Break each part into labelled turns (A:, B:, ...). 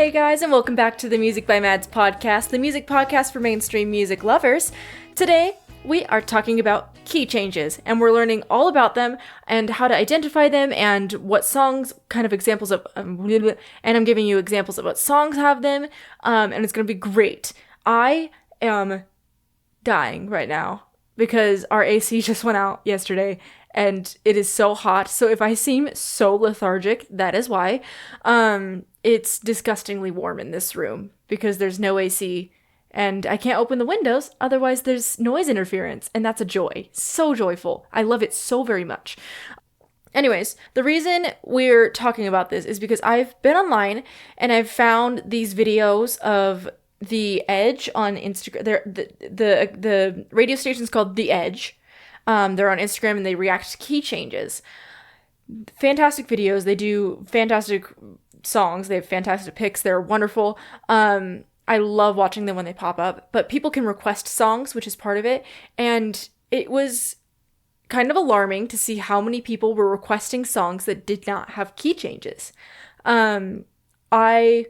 A: Hey guys, and welcome back to the Music by Mads podcast, the music podcast for mainstream music lovers. Today, we are talking about key changes, and we're learning all about them and how to identify them and what songs, kind of examples of, and I'm giving you examples of what songs have them, and it's going to be great. I am dying right now because our AC just went out yesterday and it is so hot. So if I seem so lethargic, that is why. It's disgustingly warm in this room because there's no AC and I can't open the windows. Otherwise there's noise interference, and that's a joy. So joyful. I love it so very much. Anyways, the reason we're talking about this is because I've been online and I've found these videos of The Edge on Instagram. The radio station's called The Edge. They're on Instagram and they react to key changes. Fantastic videos. They do fantastic songs. They have fantastic picks. They're wonderful. I love watching them when they pop up, but people can request songs, which is part of it. And it was kind of alarming to see how many people were requesting songs that did not have key changes. I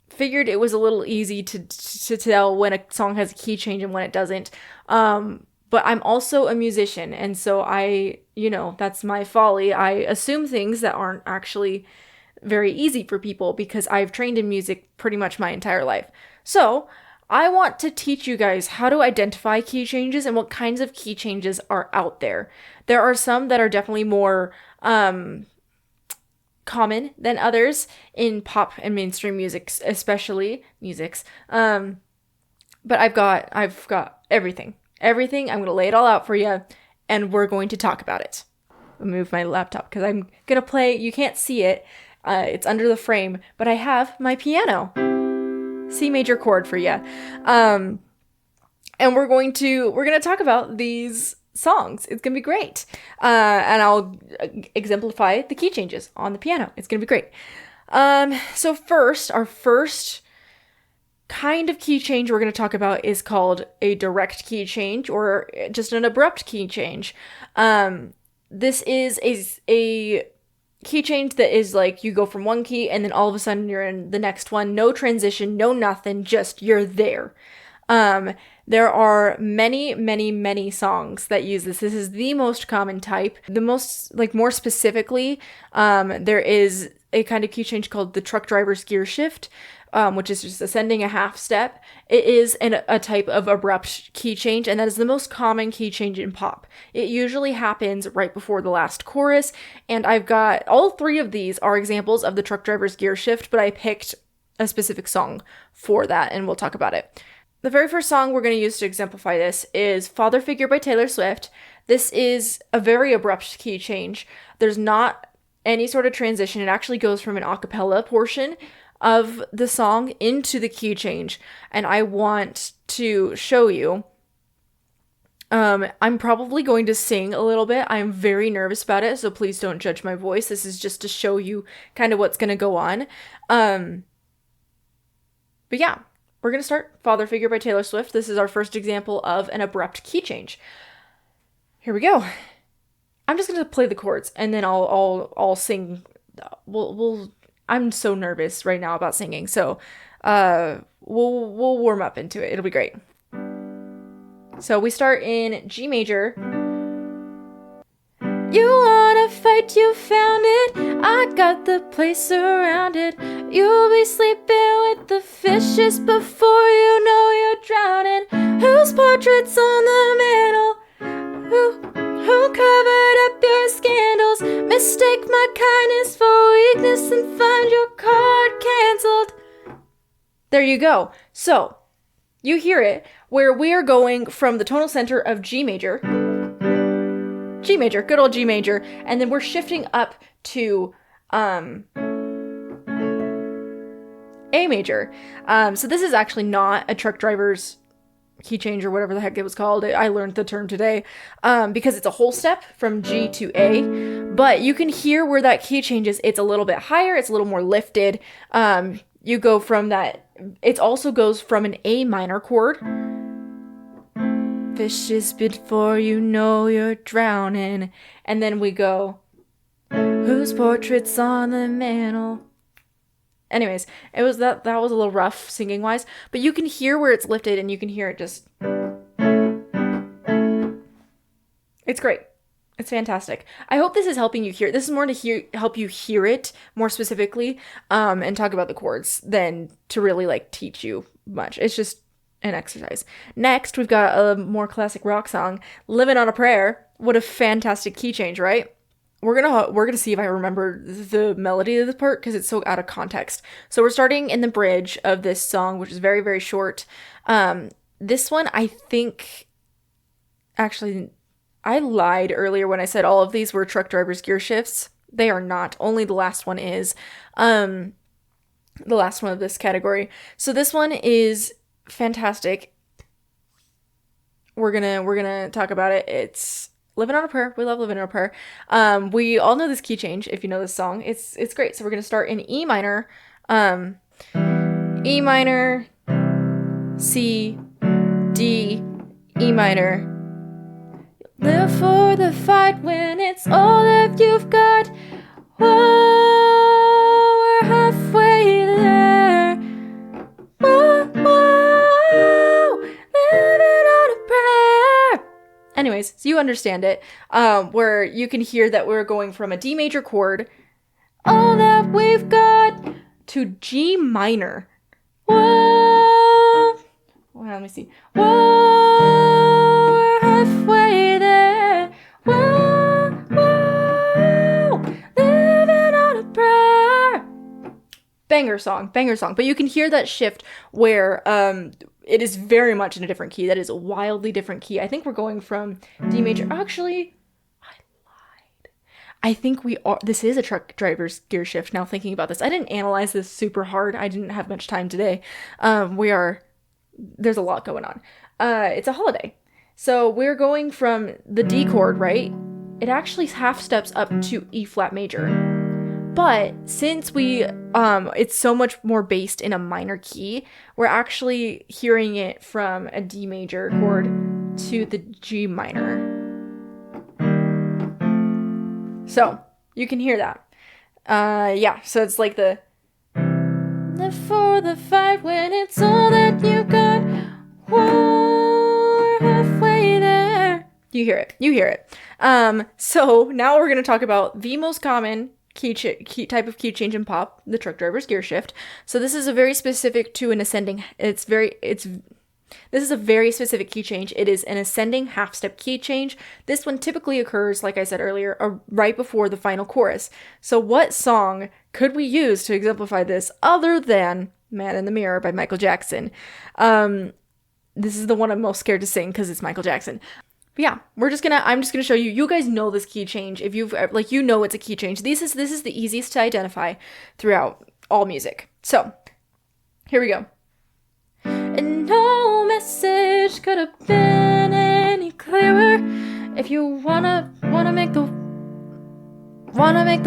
A: figured it was a little easy to tell when a song has a key change and when it doesn't. But I'm also a musician, and so that's my folly. I assume things that aren't actually very easy for people because I've trained in music pretty much my entire life. So I want to teach you guys how to identify key changes and what kinds of key changes are out there. There are some that are definitely more common than others in pop and mainstream music, especially musics. But I've got everything. Everything. I'm going to lay it all out for you, and we're going to talk about it. I'll move my laptop because I'm going to play. You can't see it. It's under the frame, but I have my piano. C major chord for you. And we're going to talk about these songs. It's going to be great. And I'll exemplify the key changes on the piano. It's going to be great. So first, our first kind of key change we're going to talk about is called a direct key change, or just an abrupt key change. This is a key change that is like you go from one key and then all of a sudden you're in the next one. No transition, no nothing, just you're there. There are many songs that use this. This is the most common type. The most, more specifically, there is a kind of key change called the truck driver's gear shift, which is just ascending a half step. It is a type of abrupt key change, and that is the most common key change in pop. It usually happens right before the last chorus, and I've got all three of these are examples of the truck driver's gear shift, but I picked a specific song for that, and we'll talk about it. The very first song we're going to use to exemplify this is Father Figure by Taylor Swift. This is a very abrupt key change. There's not any sort of transition. It actually goes from an a cappella portion of the song into the key change, and I want to show you. I'm probably going to sing a little bit. I'm very nervous about it, so please don't judge my voice. This is just to show you kind of what's going to go on. But yeah, we're going to start Father Figure by Taylor Swift. This is our first example of an abrupt key change. Here we go. I'm just going to play the chords and then I'll sing. I'm so nervous right now about singing, so we'll warm up into it. It'll be great. So we start in G major. You wanna fight, you found it. I got the place surrounded. You'll be sleeping with the fishes before you know you're drowning. Whose portrait's on the mantle? Who covered up your scandals? Mistake my kindness for weakness and find your card canceled. There you go. So, you hear it, where we are going from the tonal center of G major, good old G major, and then we're shifting up to A major. So this is actually not a truck driver's key change or whatever the heck it was called. I learned the term today because it's a whole step from G to A, but you can hear where that key changes. It's a little bit higher. It's a little more lifted. You go from that. It also goes from an A minor chord. Fishes before you know you're drowning. And then we go, whose portrait's on the mantle? Anyways, it was that was a little rough singing wise, but you can hear where it's lifted and you can hear it just. It's great. It's fantastic. I hope this is helping you hear. This is more to help you hear it more specifically, and talk about the chords than to really like teach you much. It's just an exercise. Next, we've got a more classic rock song, "Living on a Prayer." What a fantastic key change, right? We're gonna see if I remember the melody of this part because it's so out of context. So we're starting in the bridge of this song, which is very, very short. This one, I think, actually, I lied earlier when I said all of these were truck drivers' gear shifts. They are not. Only the last one is. The last one of this category. So this one is fantastic. We're gonna talk about it. It's "Living on a Prayer." We love "Living on a Prayer." We all know this key change if you know this song. It's great. So we're gonna start in E minor, E minor, C, D, E minor. Live for the fight when it's all that you've got. Whoa, we're halfway there. Whoa, whoa, living on a prayer. Anyways, so you understand it, where you can hear that we're going from a D major chord, all that we've got, to G minor. Whoa, well, let me see. Whoa, we're halfway there. Whoa, whoa, living on a prayer. Banger song. But you can hear that shift where it is very much in a different key. That is a wildly different key. I think we're going from D major. Actually, I lied. I think we are. This is a truck driver's gear shift. Now thinking about this, I didn't analyze this super hard. I didn't have much time today. There's a lot going on. It's a holiday. So we're going from the D chord, right? It actually half steps up to E flat major. But since it's so much more based in a minor key, we're actually hearing it from a D major chord to the G minor. So you can hear that. Yeah, so it's like the "Live for the fight when it's all that you got. Whoa, we're halfway there." You hear it. So now we're going to talk about the most common type of key change in pop, the truck driver's gear shift. So this is a very specific to an ascending. This is a very specific key change. It is an ascending half step key change. This one typically occurs, like I said earlier, right before the final chorus. So what song could we use to exemplify this other than "Man in the Mirror" by Michael Jackson? This is the one I'm most scared to sing because it's Michael Jackson. But yeah, I'm just gonna show you. You guys know this key change. If you've it's a key change. This is the easiest to identify throughout all music. So here we go. And no message could have been any clearer. If you wanna make the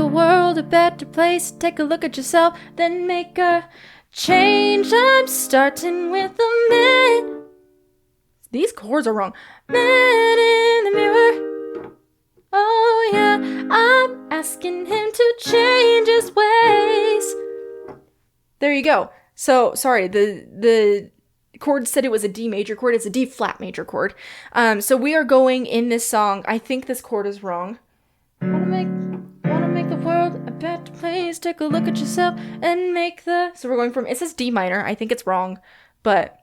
A: world a better place, take a look at yourself, then make a change. I'm starting with the man. These chords are wrong. Man in the mirror. Oh yeah, I'm asking him to change his ways. There you go. So, sorry, the chord said it was a D major chord. It's a D flat major chord. So we are going in this song. I think this chord is wrong. Wanna make the world a better place. Take a look at yourself and make the. So we're going from. It says D minor. I think it's wrong, but.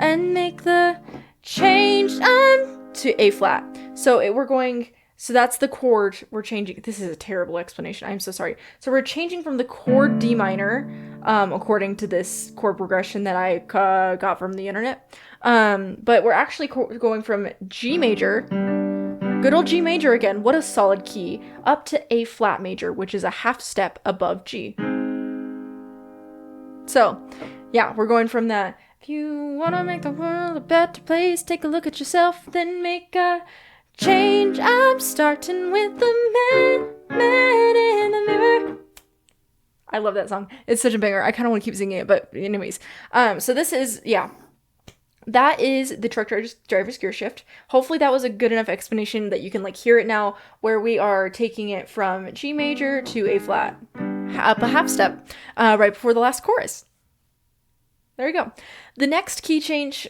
A: And make the change to A flat. So that's the chord we're changing. This is a terrible explanation. I'm so sorry. So we're changing from the chord D minor, according to this chord progression that I got from the internet. But we're actually going from G major, good old G major again, what a solid key, up to A flat major, which is a half step above G. So, yeah, we're going from that. If you want to make the world a better place, take a look at yourself, then make a change. I'm starting with the man in the mirror. I love that song. It's such a banger. I kind of want to keep singing it, but anyways. So this is, yeah. That is the truck driver's gear shift. Hopefully that was a good enough explanation that you can hear it now, where we are taking it from G major to A flat. up a half step right before the last chorus. There you go. The next key change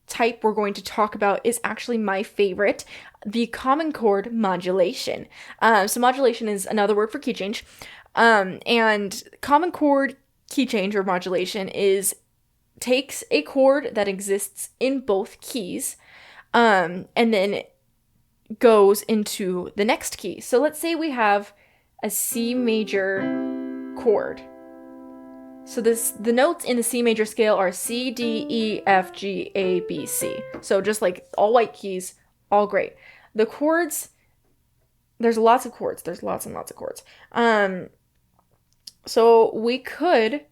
A: type we're going to talk about is actually my favorite, the common chord modulation. So modulation is another word for key change. And common chord key change or modulation takes a chord that exists in both keys, and then goes into the next key. So let's say we have a C major chord. So the notes in the C major scale are C, D, E, F, G, A, B, C. So just like all white keys, all great. The chords, there's lots of chords. There's lots and lots of chords. So we could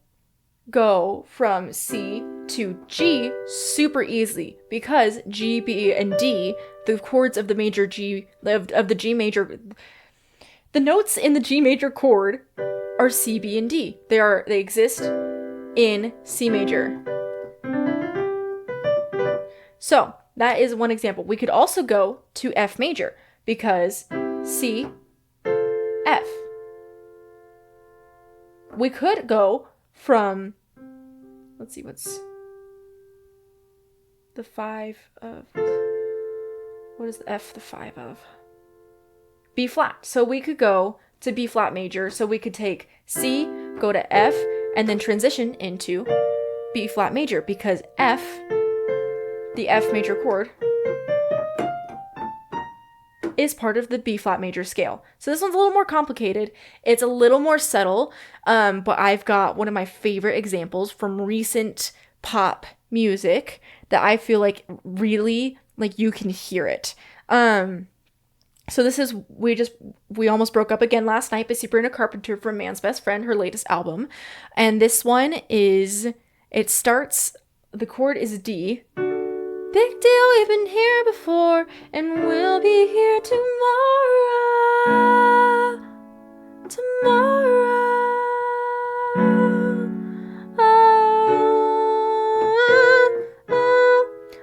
A: go from C to G super easily because G, B, and D, the chords of the major G, of the G major, the notes in the G major chord are C, B, and D. They exist in C major. So that is one example. We could also go to F major because C, F. We could go from, let's see, what's the 5 of, what is the F the 5 of? B flat. So we could go to B flat major. So we could take C, go to F, and then transition into B flat major because F, the F major chord, is part of the B flat major scale. So this one's a little more complicated. It's a little more subtle, but I've got one of my favorite examples from recent pop music that I feel like really, like, you can hear it. So this is, we almost broke up again last night by Sabrina Carpenter from Man's Best Friend, her latest album. And this one is, the chord is D. Big deal, we've been here before, and we'll be here tomorrow.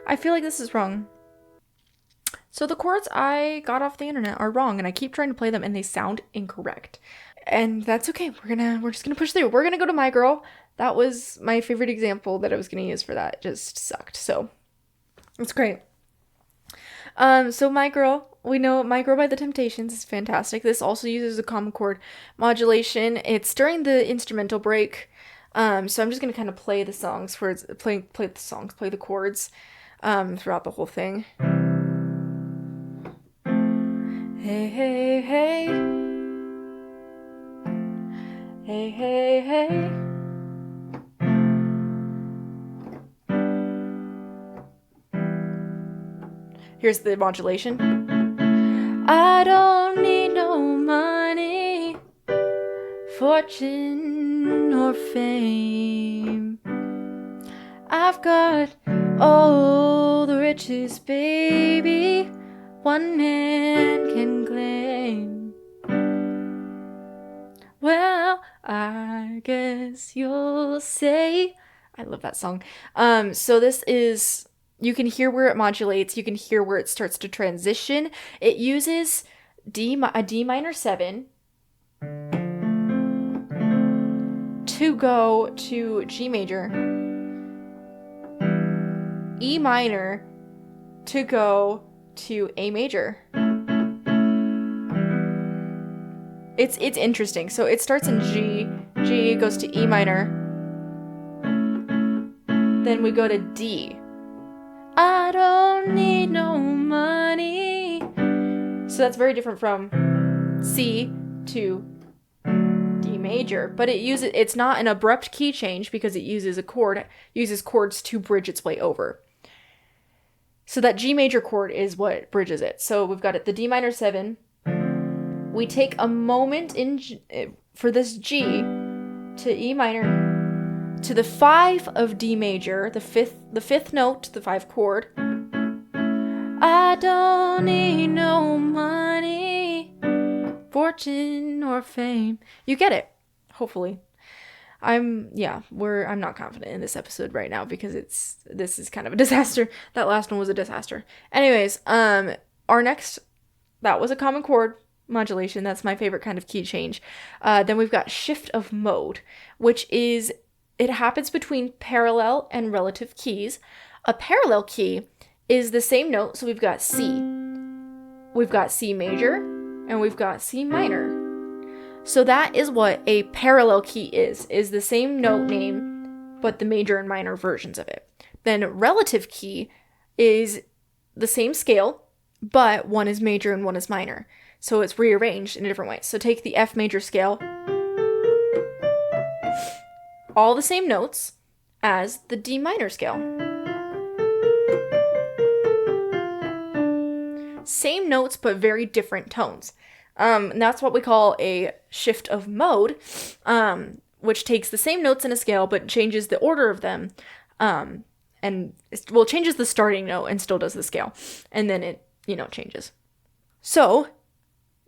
A: I feel like this is wrong. So the chords I got off the internet are wrong, and I keep trying to play them, and they sound incorrect. And that's okay. We're just gonna push through. We're gonna go to My Girl. That was my favorite example that I was gonna use for that. It just sucked. So it's great. So My Girl, we know My Girl by The Temptations is fantastic. This also uses a common chord modulation. It's during the instrumental break. So I'm just gonna kind of play the songs play the chords throughout the whole thing. Hey, hey, hey. Hey, hey, hey. Here's the modulation. I don't need no money, fortune, or fame. I've got all the riches, baby, one man can claim. Well, I guess you'll say. I love that song. So this is, you can hear where it modulates. You can hear where it starts to transition. It uses a D minor 7 to go to G major, E minor to go to A major. It's interesting. So it starts in G, G goes to E minor, then we go to D. I don't need no money. So that's very different from C to D major, but it's not an abrupt key change because it uses chords to bridge its way over. So that G major chord is what bridges it. So we've got the D minor 7. We take a moment for this G to E minor to the 5 of D major, the fifth note, the 5 chord. I don't need no money, fortune, or fame. You get it, hopefully. I'm not confident in this episode right now because this is kind of a disaster. That last one was a disaster. Anyways, that was a common chord modulation. That's my favorite kind of key change. Then we've got shift of mode, which is, it happens between parallel and relative keys. A parallel key is the same note, so we've got C. We've got C major, and we've got C minor. So that is what a parallel key is the same note name, but the major and minor versions of it. Then relative key is the same scale, but one is major and one is minor. So it's rearranged in a different way. So take the F major scale, all the same notes as the D minor scale. Same notes, but very different tones. And that's what we call a shift of mode, which takes the same notes in a scale, but changes the order of them. Changes the starting note and still does the scale. And then it, changes. So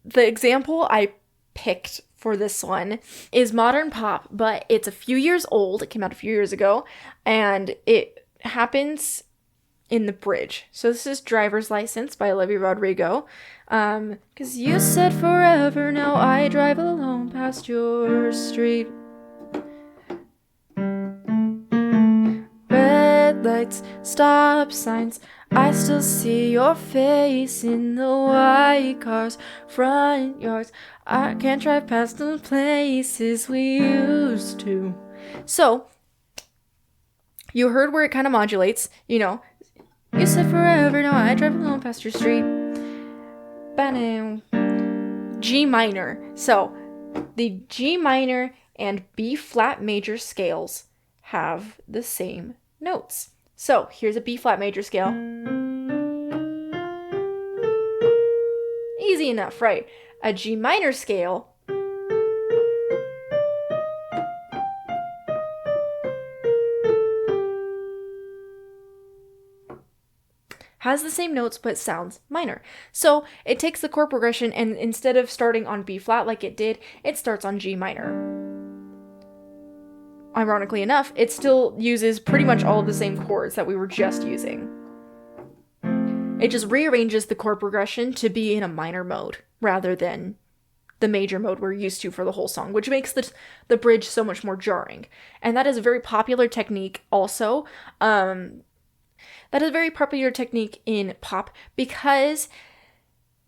A: the example I picked for this one is modern pop, but it's a few years old. It came out a few years ago, and it happens in the bridge. So this is Driver's License by Olivia Rodrigo. 'Cause you said forever, now I drive alone past your street. Red lights, stop signs, I still see your face in the white cars, front yards. I can't drive past the places we used to. So, you heard where it kind of modulates, You said forever, now I drive alone past your street. G minor. So, the G minor and B flat major scales have the same notes. So, here's a B flat major scale. Easy enough, right? A G minor scale has the same notes but sounds minor. So it takes the chord progression, and instead of starting on B flat like it did, it starts on G minor. Ironically enough, it still uses pretty much all of the same chords that we were just using. It just rearranges the chord progression to be in a minor mode rather than the major mode we're used to for the whole song, which makes the bridge so much more jarring. And that is a very popular technique also. That is a very popular technique in pop because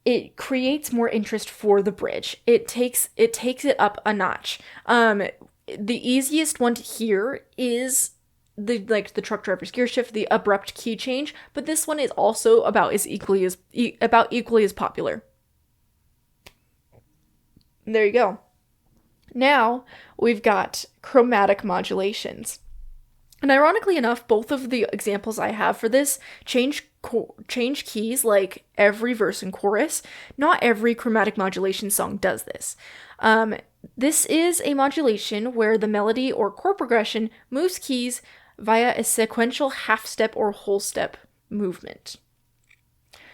A: it creates more interest for the bridge. It takes it up a notch. The easiest one to hear is the truck driver's gear shift, the abrupt key change, but this one is also about equally as popular. There you go. Now we've got chromatic modulations. And ironically enough, both of the examples I have for this change keys like every verse and chorus. Not every chromatic modulation song does this. This is a modulation where the melody or chord progression moves keys via a sequential half-step or whole-step movement.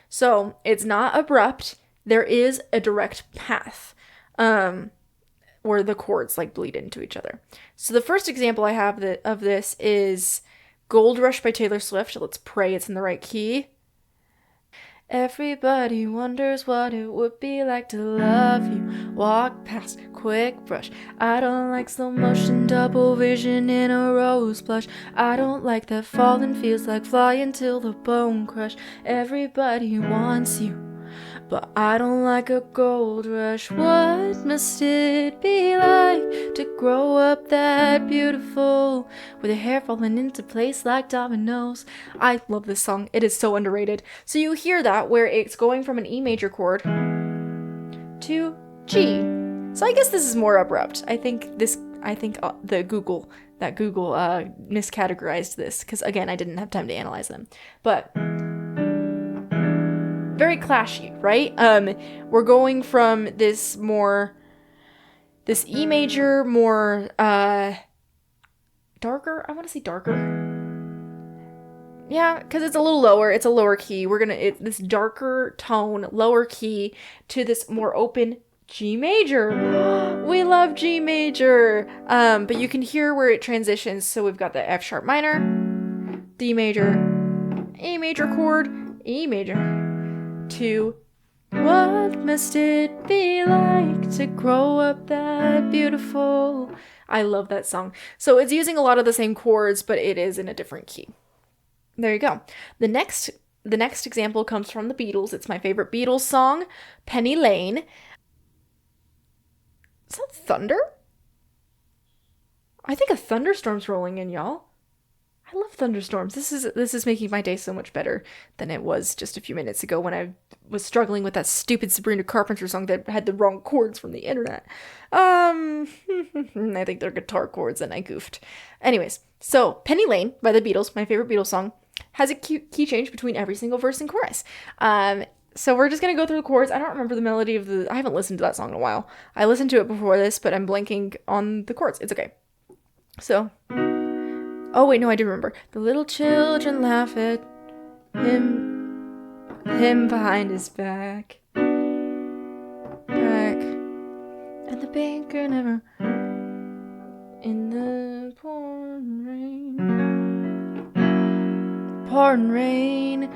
A: So it's not abrupt. There is a direct path. Where the chords bleed into each other. So the first example I have of this is Gold Rush by Taylor Swift. Let's pray it's in the right key. Everybody wonders what it would be like to love you. Walk past, quick brush. I don't like slow motion, double vision in a rose blush. I don't like that falling feels like flying till the bone crush. Everybody wants you, but I don't like a gold rush. What must it be like to grow up that beautiful, with your hair falling into place like dominoes? I love this song. It is so underrated. So you hear that where it's going from an E major chord to G. So I guess this is more abrupt. I think Google miscategorized this because again, I didn't have time to analyze them. But very clashy, right? We're going from this E major, more darker. I want to say darker. Yeah, because it's a little lower. It's a lower key. This darker tone, lower key, to this more open G major. We love G major. But you can hear where it transitions. So we've got the F sharp minor, D major, A major chord, E major, to What must it be like to grow up that beautiful? I love that song. So it's using a lot of the same chords, but it is in a different key. There you go. The next example comes from the Beatles. It's my favorite Beatles song, Penny Lane. Is that thunder? I think a thunderstorm's rolling in, y'all. I love thunderstorms. This is making my day so much better than it was just a few minutes ago when I was struggling with that stupid Sabrina Carpenter song that had the wrong chords from the internet. I think they're guitar chords and I goofed. Anyways, so Penny Lane by the Beatles, my favorite Beatles song, has a key change between every single verse and chorus. So we're just going to go through the chords. I don't remember the melody I haven't listened to that song in a while. I listened to it before this, but I'm blanking on the chords. It's okay. So, oh wait, no, I do remember. The little children laugh at him behind his back. And the banker never in the pouring rain,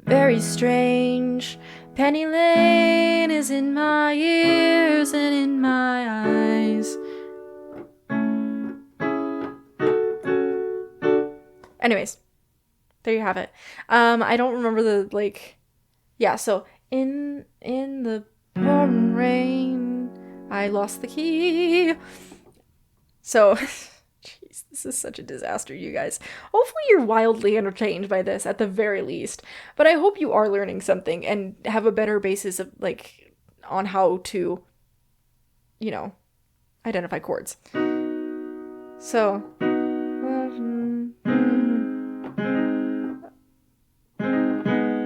A: very strange. Penny Lane is in my ears and in my eyes. Anyways, there you have it. I don't remember so in the pouring rain, I lost the key. So, jeez, this is such a disaster, you guys. Hopefully you're wildly entertained by this at the very least. But I hope you are learning something and have a better basis of, on how to, identify chords. So,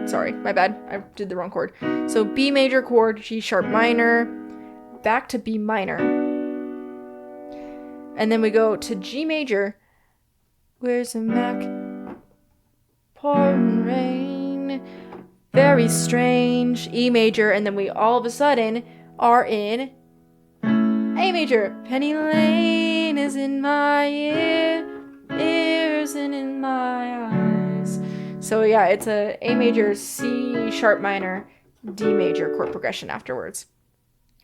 A: sorry, my bad. I did the wrong chord. So B major chord, G sharp minor, back to B minor. And then we go to G major. Where's the Mac? Pouring rain. Very strange. E major. And then we all of a sudden are in A major. Penny Lane is in my ears and in my eyes. So yeah, it's a A major, C sharp minor, D major chord progression afterwards.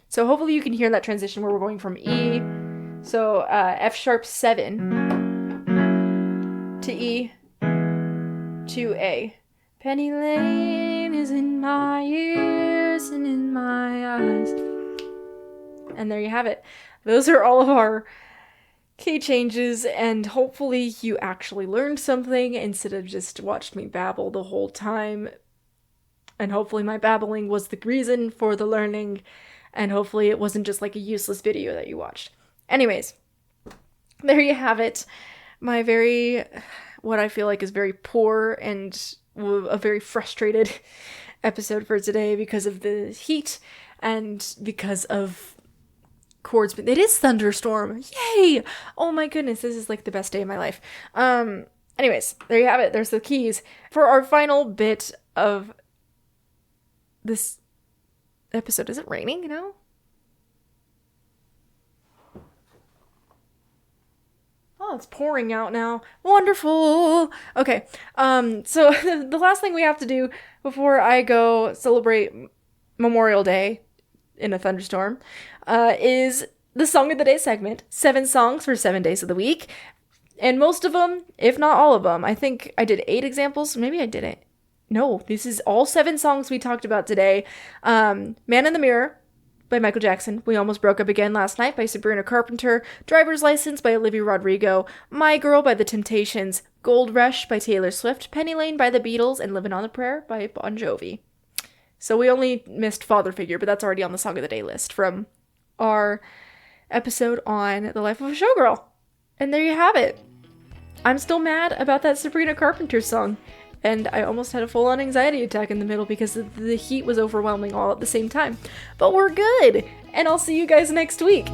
A: So hopefully you can hear that transition where we're going from E, so F sharp 7 to E to A. Penny Lane is in my ears and in my eyes. And there you have it. Those are all of our key changes, and hopefully you actually learned something instead of just watched me babble the whole time. And hopefully my babbling was the reason for the learning, and hopefully it wasn't just like a useless video that you watched. Anyways, there you have it. My what I feel like is very poor and a very frustrated episode for today because of the heat and because of chords, but it is thunderstorm. Yay! Oh my goodness, this is like the best day of my life. Anyways, there you have it. There's the keys. For our final bit of this episode, is it raining now? Oh, it's pouring out now. Wonderful. Okay. So the last thing we have to do before I go celebrate Memorial Day in a thunderstorm, is the Song of the Day segment. 7 songs for 7 days of the week. And most of them, if not all of them, I think I did 8 examples. Maybe I didn't. No, this is all 7 songs we talked about today. Man in the Mirror by Michael Jackson. We Almost Broke Up Again Last Night by Sabrina Carpenter. Driver's License by Olivia Rodrigo. My Girl by The Temptations. Gold Rush by Taylor Swift. Penny Lane by The Beatles. And Livin' on a Prayer by Bon Jovi. So we only missed Father Figure, but that's already on the Song of the Day list from our episode on The Life of a Showgirl. And there you have it. I'm still mad about that Sabrina Carpenter song. And I almost had a full-on anxiety attack in the middle because the heat was overwhelming all at the same time. But we're good! And I'll see you guys next week.